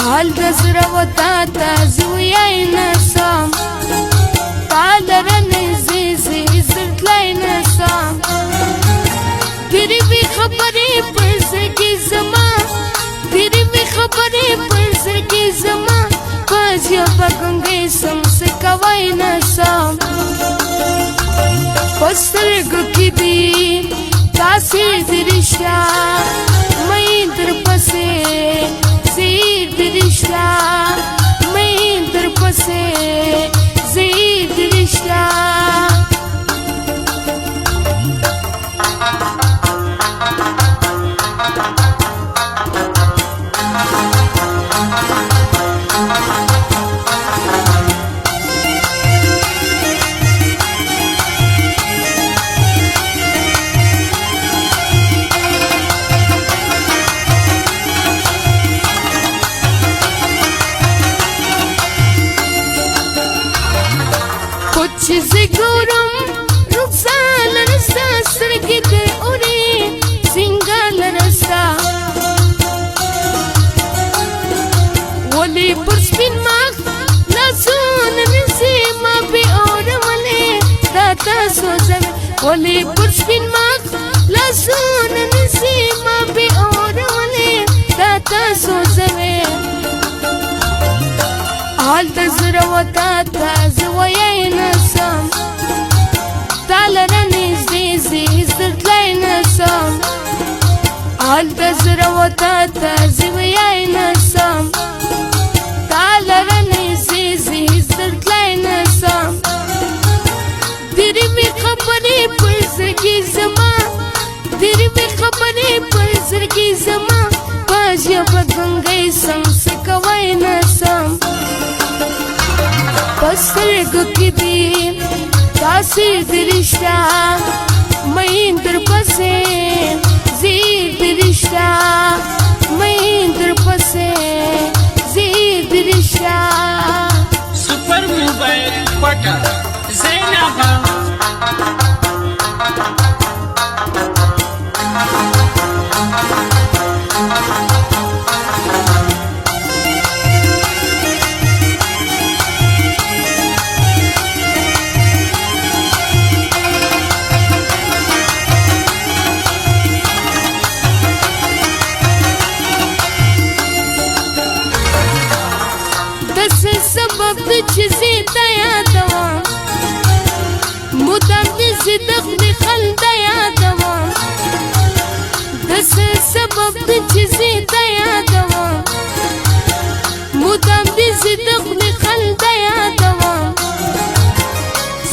حال د زړه وتا ته زه ویای نه سم تا لره نږدې زه زر تلای نه سم تیرې وې خبرې پر زړګي زما تیرې وې خبرې پر زړګي زما په ژبه ګونګۍ سم څه کوای نه سم په سترګو کې دي تاثیر د رښتیا مې درپسې زیر د رښتیا مې درپسې زیر د رښتیا چې زه ګورم رخسار لرستا سترګې د اورې سینګار لرستا ولې پر سپین مخ لاسونه نیسې ما بې اورولې دا تاسو زوی ولې پر سپین مخ لاسونه نیسې ما بې اورولې دا تاسو زوی حال د زړه وتا ته زه ویای نه سم تا لره نږدې زه زر تلای نه سم حال د زړه وتا ته زه ویای نه سم تا لره نږدې زه زر تلای نه سم تیرې وې خبرې پر زړګي زما تیرې وې خبرې پر زړګي زما په ژبه ګونګۍ سم څه کوای نه سم په سترګو کې دي تاثیر د رښتیا مې درپسې زیر د رښتیا مې درپسې زیر د رښتیا سپر موبایل کوټه زینبه سبب د چې زه ته یادوم مدام دې زه د خپلې خندا یادوم د څه سبب د چې زه ته یادوم مدام دې زه د خپلې خندا یادوم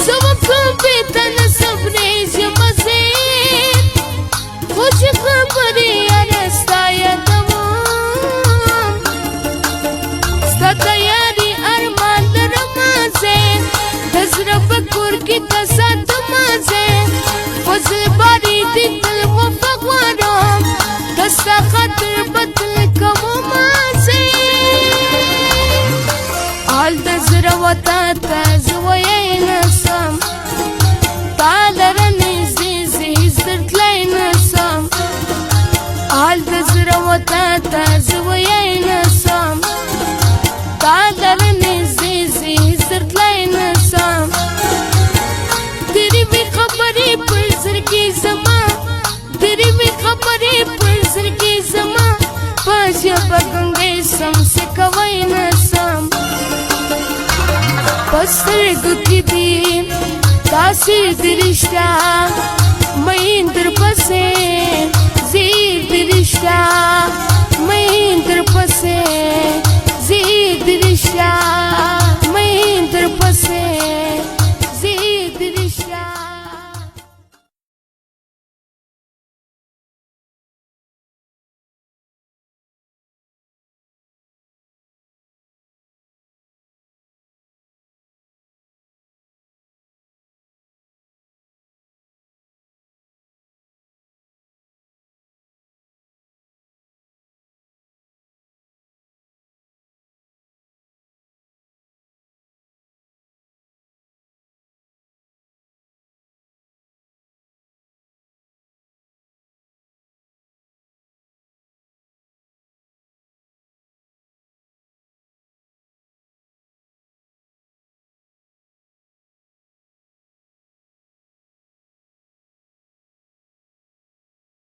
سبب کوم بې ته نه صبرېږ یم زه خو چې خبرې یاره ستا یادوم ستا تیاري ارمان لرمه زه د زړه په کور کې ته ساتمه زه په زړه باري دې تل وفا غواړم د ستا خاطر به تل کومه زه حال د زړه وتا ته زه ویای نه سم تا لره نږدې زه زر تلای نه سم حال د زړه وتا ته زه ویای نه سم تا لره نږدې زه زر تلای نه سم تیرې وې خبرې پر زړګي زما تیرې وې خبرې پر زړګي زما په ژبه ګونګۍ سم څه کوای نه سم په سترګو کې دي تاثیر د رښتیا مې درپسې زیر د رښتیا مې درپسې